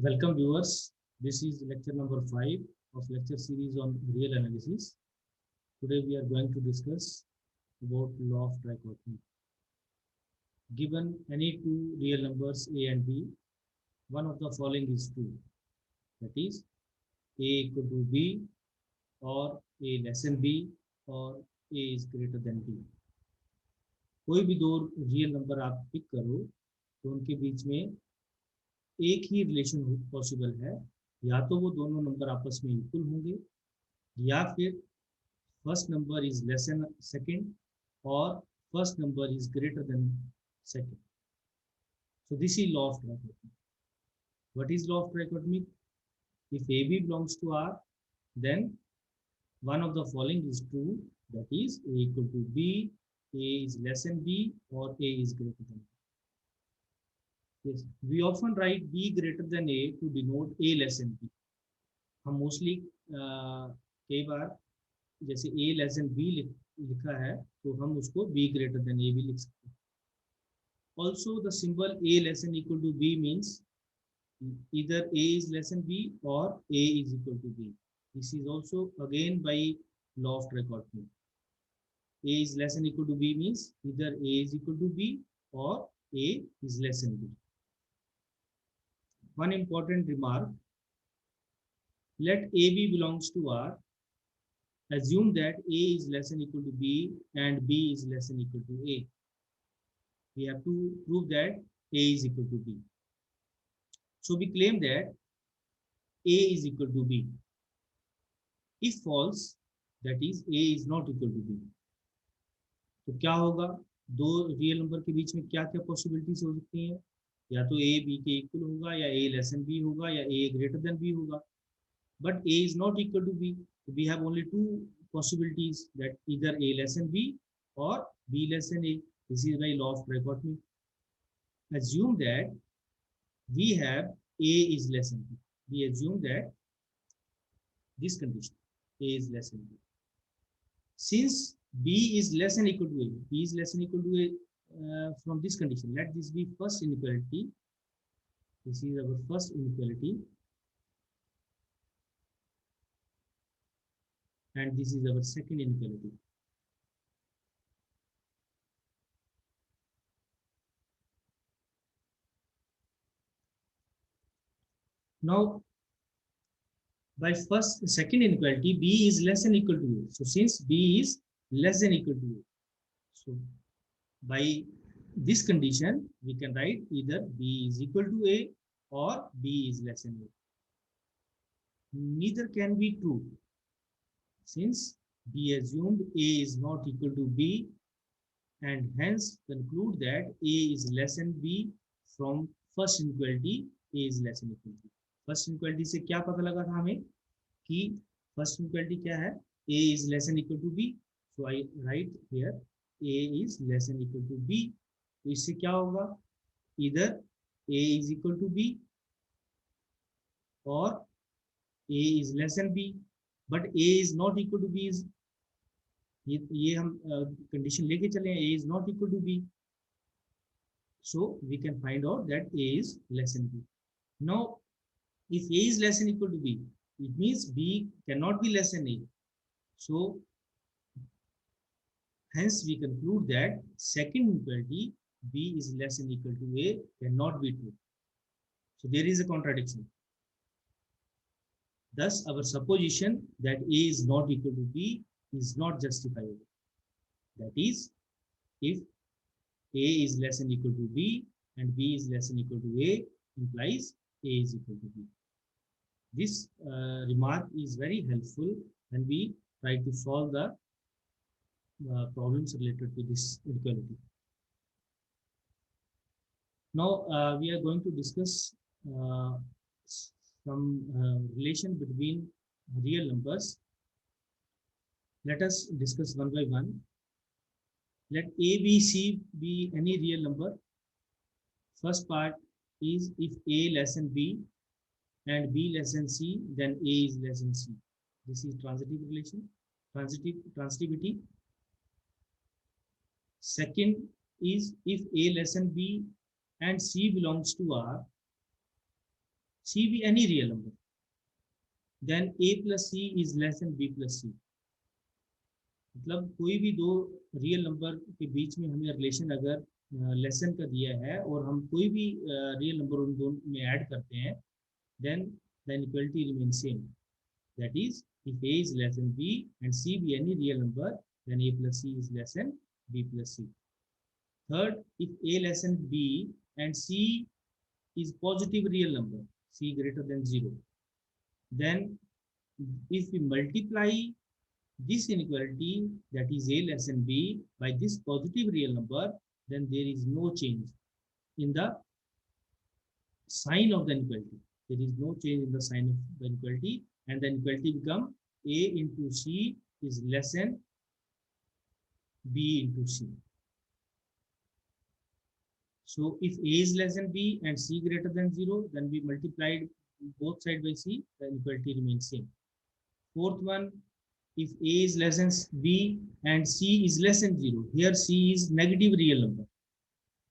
Welcome viewers. This is lecture number 5 of lecture series on real analysis. Today we are going to discuss about law of trichotomy. Given any two real numbers a and b, one of the following is true. That is a equal to b or a less than b or a is greater than b. कोई भी दो real number आप pick करो तो उनके बीच में एक ही relation possible है, या तो वो दोनों नंबर आपस में इक्वल होंगे या फिर first number is less than second और first number is greater than second. So this is law of trichotomy. What is law of trichotomy? If AB belongs to R, then one of the following is true. That is A equal to B, A is less than B, or A is greater than B. Yes, we often write B greater than A to denote A less than B. हम mostly कई बार जैसे A less than B लिखा है तो हम उसको B greater than A भी लिख सकते हैं. Also, the symbol A less than equal to B means either A is less than B or A is equal to B. This is also again by law of trichotomy. A is less than equal to B means either A is equal to B or A is less than B. One important remark: let AB belongs to R. Assume that A is less than equal to B and B is less than equal to A. We have to prove that A is equal to B. So we claim that A is equal to B. If false, that is A is not equal to B. तो क्या होगा? दो real number के बीच में क्या क्या possibilities हो सकती हैं? या तो A B के इक्वल होगा, या A लेस देन B होगा, या A ग्रेटर देन B होगा. But A is not equal to B. So we have only two possibilities, that either A less than B or B less than A. This is by law of trichotomy. Assume that we have A is less than B. We assume that this condition, A is less than B. Since B is less than equal to A, B is less than equal to A from this condition. Let this be first inequality. This is our first inequality. And this is our second inequality. Now, by second inequality, B is less than equal to A. So since B is less than equal to A, so by this condition, we can write either B is equal to A or B is less than A. Neither can be true, since we assumed A is not equal to B, and hence conclude that A is less than B from first inequality, A is less than equal to. First equality से क्या पता लगा था हमें कि first equality क्या है? A is less than equal to B. So I write here A is less than equal to B. तो इससे क्या होगा? Either A is equal to B or A is less than B, but A is not equal to B is ये हम condition लेके चले. A is not equal to B, so we can find out that A is less than B. Now, if A is less than equal to B, it means B cannot be less than A. So, hence we conclude that second inequality, B is less than equal to A, cannot be true. So, there is a contradiction. Thus, our supposition that A is not equal to B is not justifiable. That is, if A is less than equal to B and B is less than equal to A, implies A is equal to B. This remark is very helpful when we try to solve the problems related to this inequality. Now we are going to discuss some relation between real numbers. Let us discuss one by one. Let A, B, C be any real number. First part is if A less than B and B less than C, then A is less than C. This is transitive relation, transitivity. Second is if A less than B and C belongs to R, C be any real number, then A plus C is less than B plus C. मतलब कोई भी दो real number के बीच में हमें relation अगर lesson का दिया है और हम कोई भी रियल नंबर उन दोनों में ऐड करते हैं, then the inequality remains same. That is, if A is less than B and C be any real number, then A plus C is less than B plus C. Third, if A less than B and C is positive real number, C greater than 0, then if we multiply this inequality, that is A less than B, by this positive real number, then there is no change in the sign of the inequality. There is no change in the sign of the inequality, and the inequality become A into C is less than B into C. So if A is less than B and C greater than 0, then we multiplied both sides by C, the inequality remains same. Fourth one, if A is less than B and C is less than 0, here C is negative real number,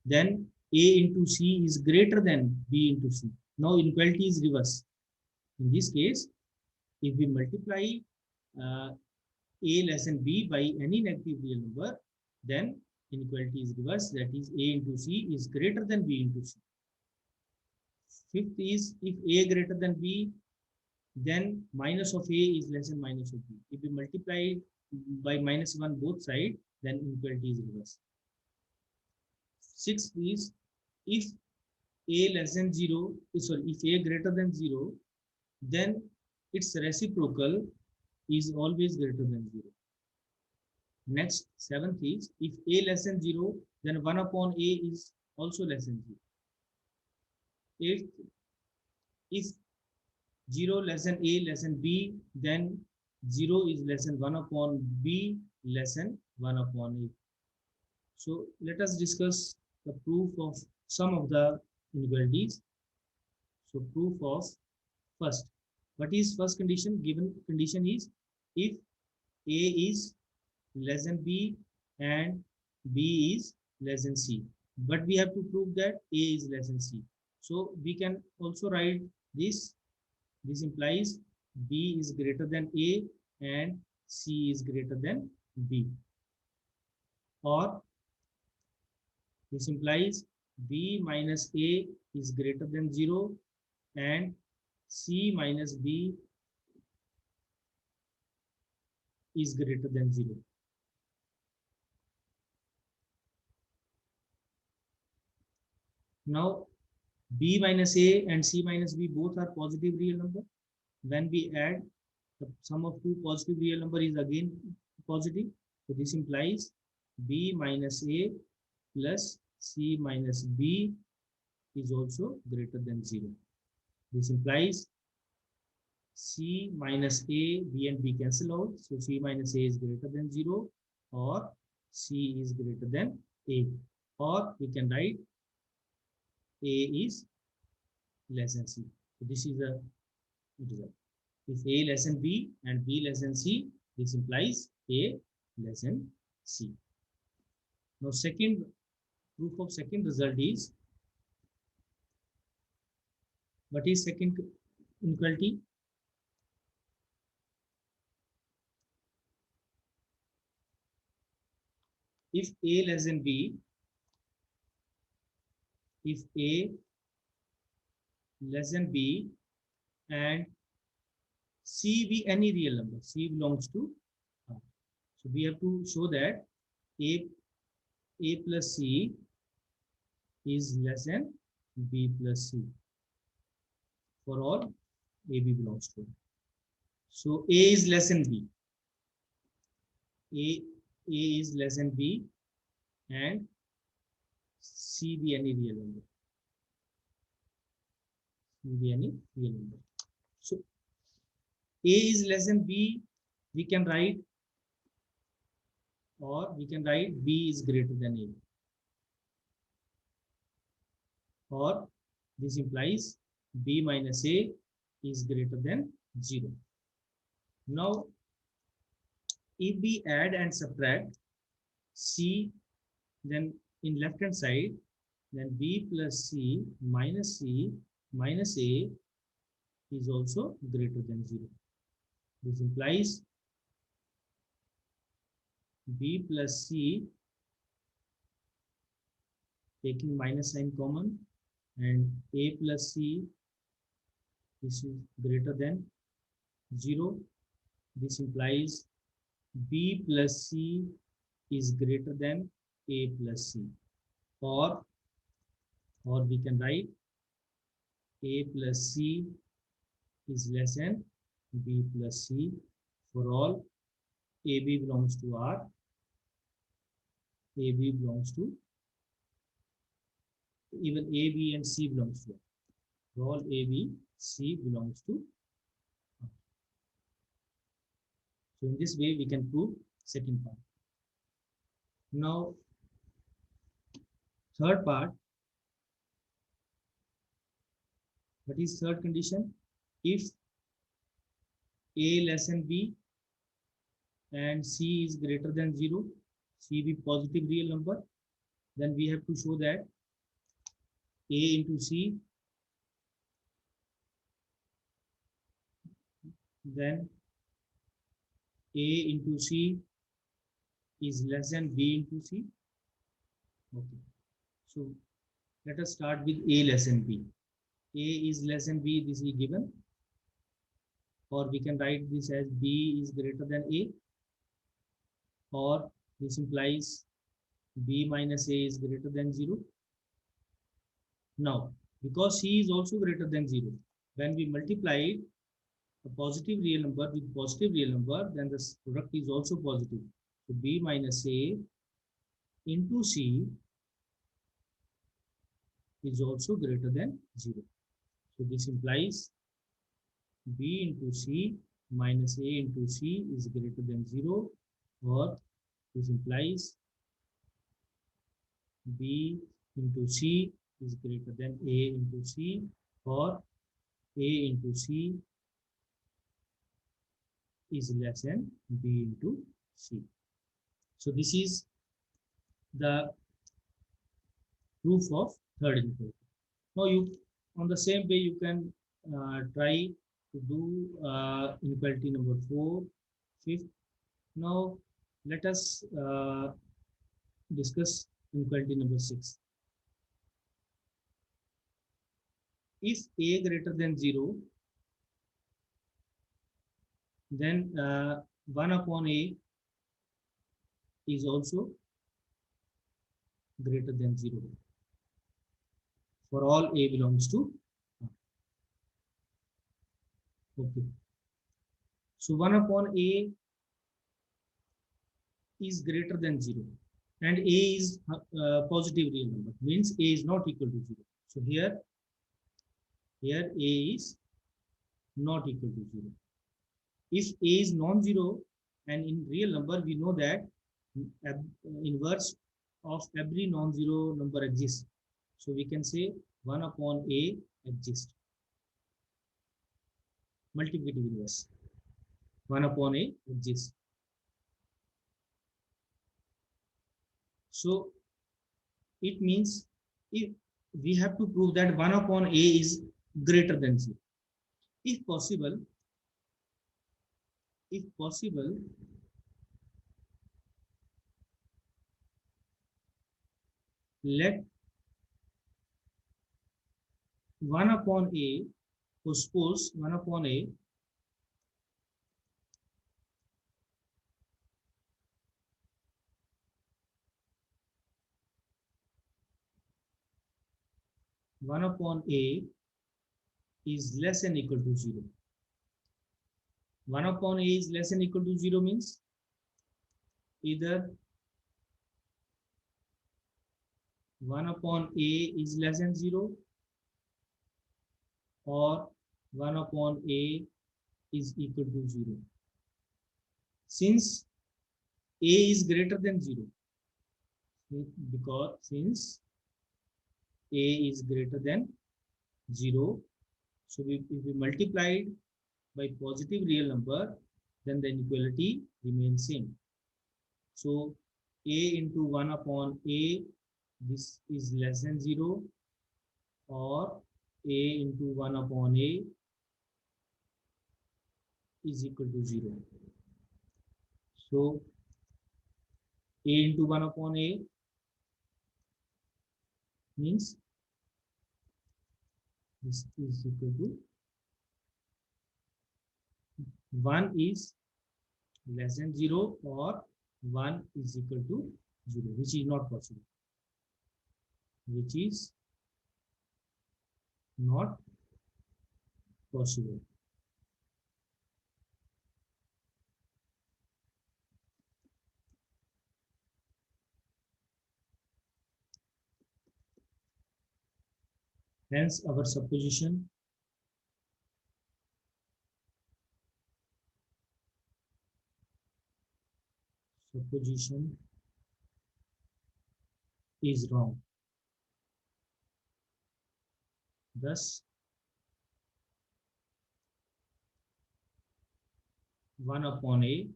then A into C is greater than B into C. Now inequality is reverse. In this case, if we multiply A less than B by any negative real number, then inequality is reverse, that is A into C is greater than B into C. Fifth is, if A greater than B, then minus of A is less than minus of B. If we multiply by minus 1 both sides, then inequality is reversed. Sixth is, if A less than 0, sorry, if A greater than 0, then its reciprocal is always greater than 0. Next, seventh is, if A less than 0, then 1 upon A is also less than 0. Eighth, if 0 less than A less than B, then 0 is less than 1 upon B less than 1 upon A. So let us discuss the proof of some of the inequalities. So proof of first. What is first condition? Given condition is if A is less than B and B is less than C. But we have to prove that A is less than C. So we can also write this. This implies B is greater than A and C is greater than B. Or this implies B minus A is greater than 0 and C minus B is greater than 0. Now, B minus A and C minus B both are positive real number. When we add, the sum of two positive real number is again positive. So this implies B minus A plus C minus B is also greater than 0. This implies C minus A, B and B cancel out. So C minus A is greater than 0 or C is greater than A. Or we can write A is less than C. So this is the result. If A less than B and B less than C, this implies A less than C. Now second proof of second result is, what is second inequality? If A less than B, if A less than B and C be any real number, C belongs to R. So we have to show that A plus C is less than B plus C for all A, B belongs to. So A is less than B. A is less than B and C be any real number. C be any real number. So A is less than B, we can write, or we can write B is greater than A. Or this implies B minus A is greater than 0. Now, if we add and subtract C, then in left hand side, then B plus C minus A is also greater than 0. This implies B plus C, taking minus sign common, and A plus C, this is greater than 0. This implies B plus C is greater than A plus C. Or we can write A plus C is less than B plus C for all AB belongs to R, AB belongs to, even A, B and C belongs to R. For all A, B, C belongs to R. So in this way we can prove second part. Now third part, what is third condition? If A less than B and C is greater than 0, C be positive real number, then we have to show that A into C, then A into C is less than B into C. Okay. So let us start with A less than B. A is less than B, this is given. Or we can write this as B is greater than A. Or this implies B minus A is greater than 0. Now, because C is also greater than 0, when we multiply a positive real number with positive real number, then the product is also positive. So B minus A into C is also greater than 0. So this implies B into C minus A into C is greater than 0, or this implies B into C is greater than A into C, or A into C is less than B into C. So this is the proof of third inequality. Now you, on the same way, you can try to do inequality number 4, 5th. Now let us discuss inequality number 6. If A greater than 0, then 1 upon A is also greater than 0 for all A belongs to R. Okay. So 1 upon A is greater than 0, and A is positive real number, means A is not equal to 0. So here A is not equal to 0. If A is non-zero, and in real number we know that inverse of every non-zero number exists. So we can say 1 upon A exists. Multiplicative inverse. 1 upon A exists. So it means if we have to prove that 1 upon A is greater than 0. If possible, let 1 upon A, suppose 1 upon A is less than equal to 0. 1 upon A is less than equal to 0 means either 1 upon A is less than 0, or 1 upon A is equal to 0. Since A is greater than 0, because since A is greater than 0, so if we multiply it by positive real number, then the inequality remains same. So A into 1 upon A, this is less than 0, or A into 1 upon A is equal to 0. So a into 1 upon a means this is equal to 1 is less than 0 or 1 is equal to 0, which is not possible. Which is not possible. Hence, our supposition is wrong. Thus, 1 upon a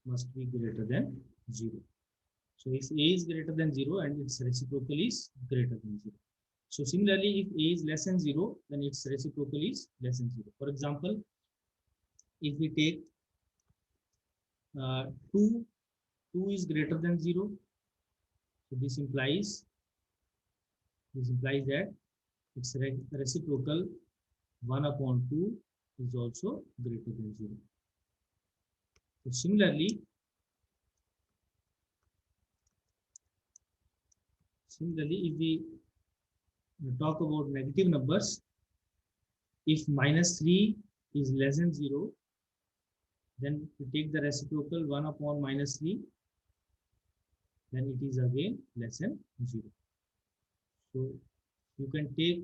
must be greater than 0. So if a is greater than 0 and its reciprocal is greater than 0. So similarly, if a is less than 0, then its reciprocal is less than 0. For example, if we take 2 is greater than 0, so this implies that its reciprocal 1 upon 2 is also greater than 0. So similarly, if we talk about negative numbers, if minus 3 is less than 0, then we take the reciprocal 1 upon minus 3, then it is again less than 0. So you can take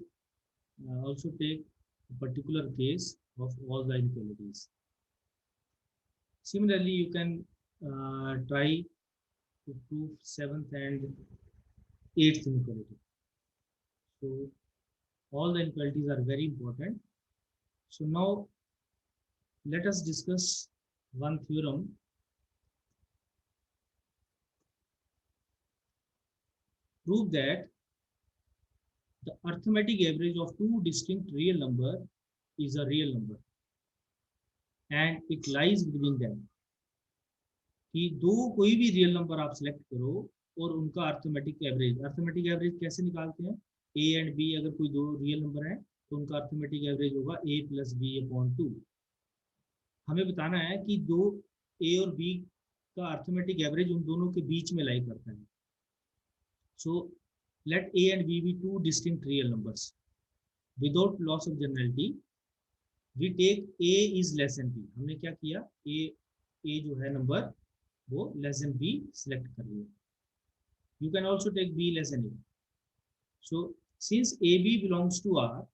also take a particular case of all the inequalities. Similarly, you can try to prove 7th and 8th inequality. So all the inequalities are very important. So now let us discuss one theorem. Prove that the arithmetic average of two distinct real numbers is a real number and it lies between them. कि दो कोई भी real number आप select करो और उनका arithmetic average कैसे निकालते हैं? ए एंड बी, अगर कोई दो रियल नंबर है तो उनका अर्थमेटिक एवरेज होगा a प्लस बी अपॉन 2. हमें बताना है कि दो ए और बी का अर्थमेटिक एवरेज उन दोनों के बीच में लाई करता है. सो let a and b be two distinct real numbers. Without loss of generality, we take a is less than b. हमने क्या किया? a जो है नंबर वो less than b select कर लिया. You can also take b less than a. So since ab belongs to R,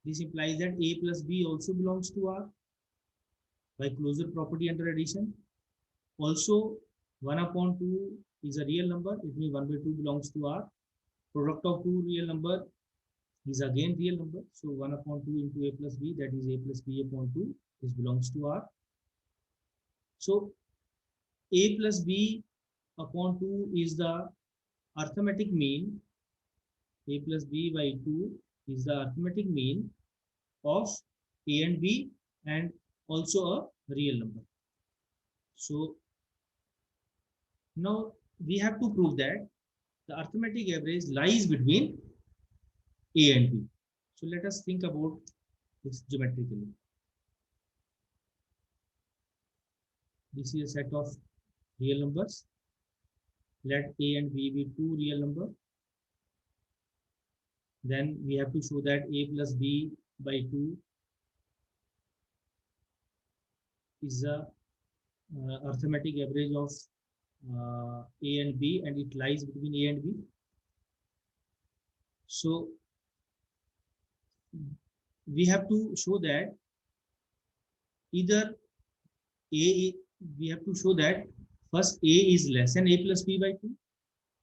this implies that a plus b also belongs to R by closure property under addition. Also 1 upon 2 is a real number. It means 1 by 2 belongs to R. Product of two real number is again real number. So 1 upon 2 into a plus b, that is a plus b upon 2, this belongs to R. So a plus b upon 2 is the arithmetic mean. A plus b by 2 is the arithmetic mean of a and b and also a real number. So now we have to prove that the arithmetic average lies between a and b. So let us think about this geometrically. This is a set of real numbers. Let a and b be two real numbers. Then we have to show that a plus b by 2 is the arithmetic average of a and b, and it lies between a and b. So we have to show that either we have to show that first a is less than a plus b by 2,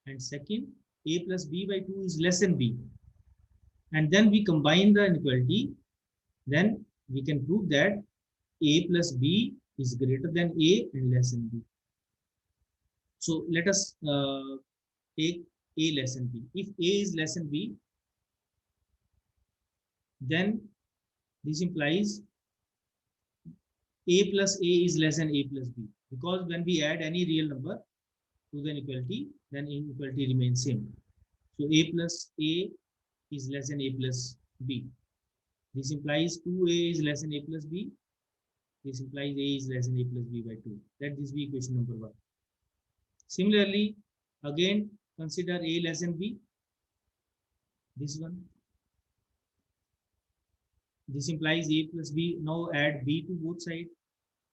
and second a plus b by 2 is less than b, and then we combine the inequality, then we can prove that a plus b is greater than a and less than b. So let us take a less than b. If a is less than b, then this implies A plus A is less than A plus B, because when we add any real number to the inequality, then inequality remains same. So A plus A is less than A plus B. This implies 2A is less than A plus B. This implies A is less than A plus B by 2. Let this be equation number 1. Similarly, again consider A less than B. This one. This implies A plus B. Now add B to both sides,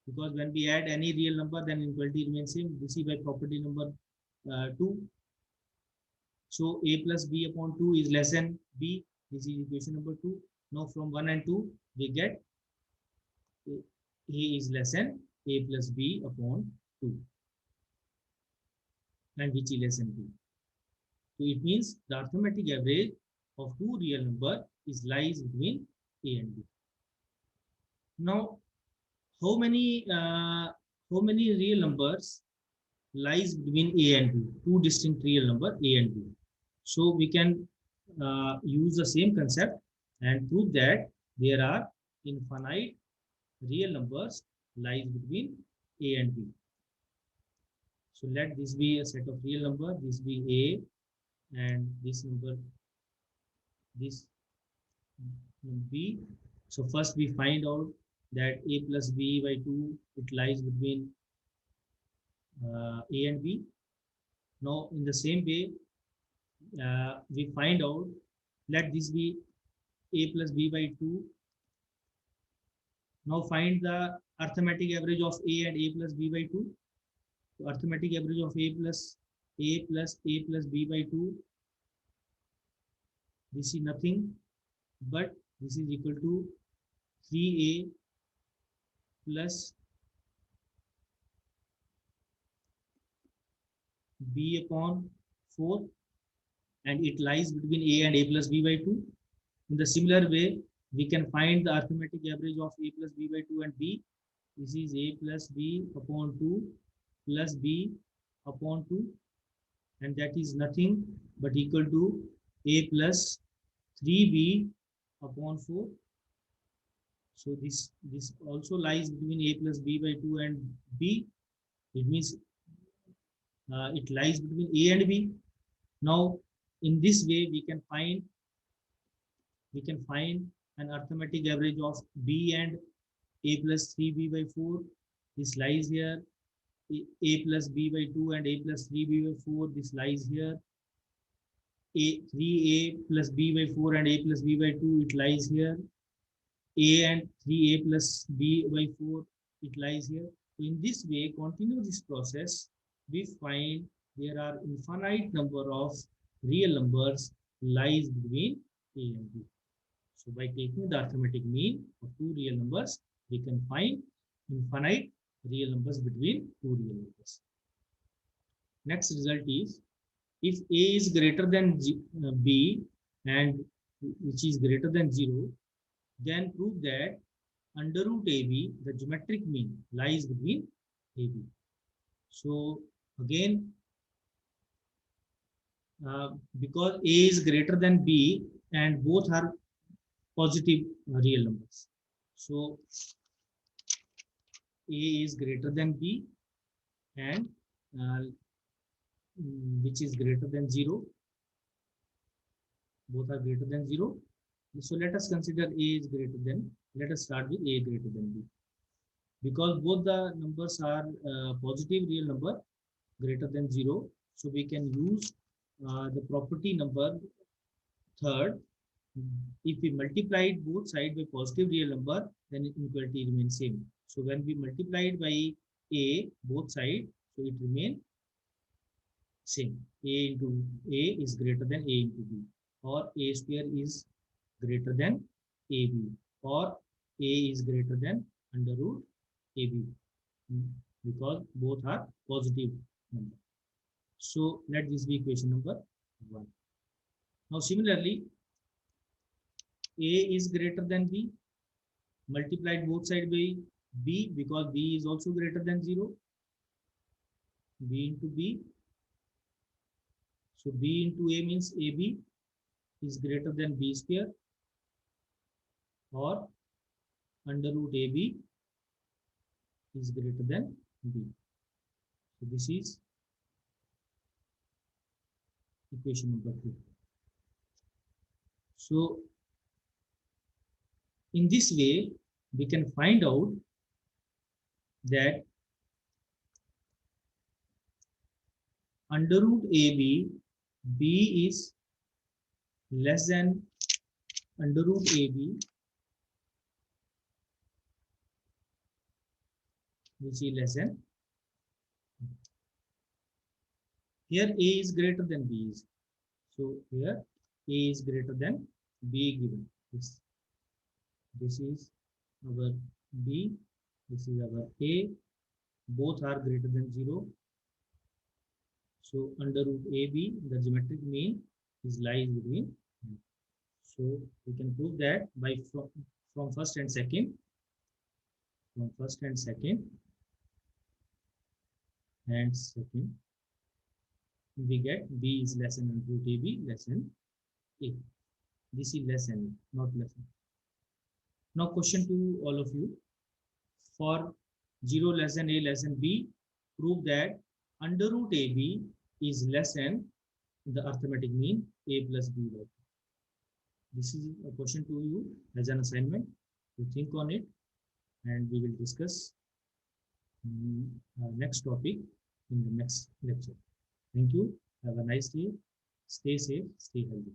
because when we add any real number, then inequality remains same. This is by property number 2. So A plus B upon 2 is less than B. This is equation number 2. Now from 1 and 2, we get A is less than A plus B upon 2, and which is less than 2. So it means the arithmetic average of two real number is lies between A and B. Now, how many real numbers lies between A and B? Two distinct real number A and B. So we can use the same concept and prove that there are infinite real numbers lies between A and B. So let this be a set of real number. This be A, and this number, this B. So first we find out that A plus B by 2, it lies between A and B. Now in the same way, we find out, let this be A plus B by 2. Now find the arithmetic average of A and A plus B by 2. So arithmetic average of A plus B by 2. This is nothing but this is equal to 3A plus B upon 4, and it lies between A and A plus B by 2. In the similar way, we can find the arithmetic average of A plus B by 2 and B. This is A plus B upon 2 plus B upon 2, and that is nothing but equal to A plus 3B upon 4. So this also lies between A plus B by 2 and B. It means it lies between A and B. Now in this way we can find an arithmetic average of B and A plus 3B by 4. This lies here. A plus B by 2 and A plus 3B by 4. This lies here. 3A plus B by 4 and A plus B by 2. It lies here. A and 3A plus B by 4. It lies here. So in this way, continue this process, we find there are infinite number of real numbers lies between A and B. So by taking the arithmetic mean of two real numbers, we can find infinite real numbers between two real numbers. Next result is, if A is greater than B and which is greater than 0, then prove that under root AB, the geometric mean lies between AB. So again, because A is greater than B and both are positive real numbers. So A is greater than B and which is greater than 0. Both are greater than 0. So let us consider A is greater than, let us start with A greater than B. Because both the numbers are positive real number greater than 0. So we can use the property number third. If we multiply both sides by positive real number, then inequality remains same. So when we multiply it by A, both sides, so it remains same. A into A is greater than A into B, or A square is greater than AB, or A is greater than under root AB, because both are positive number. So let this be equation number 1. Now similarly, A is greater than B, multiplied both sides by B, because B is also greater than 0. B into B. So B into A means AB is greater than B square, or under root AB is greater than b. So this is equation number 2. So in this way, we can find out that under root AB, B is less than under root AB, which is less than. Here A is greater than B is. So here A is greater than B given. This is our B, this is our A, both are greater than 0. So under root AB, the geometric mean is lies between. So we can prove that by from first and second, we get B is less than under root AB less than A. This is less than, not less than. Now question to all of you. For 0 less than A less than B, prove that under root AB is less than the arithmetic mean A plus B. This is a question to you as an assignment. You think on it, and we will discuss next topic in the next lecture. Thank you. Have a nice day. Stay safe. Stay healthy.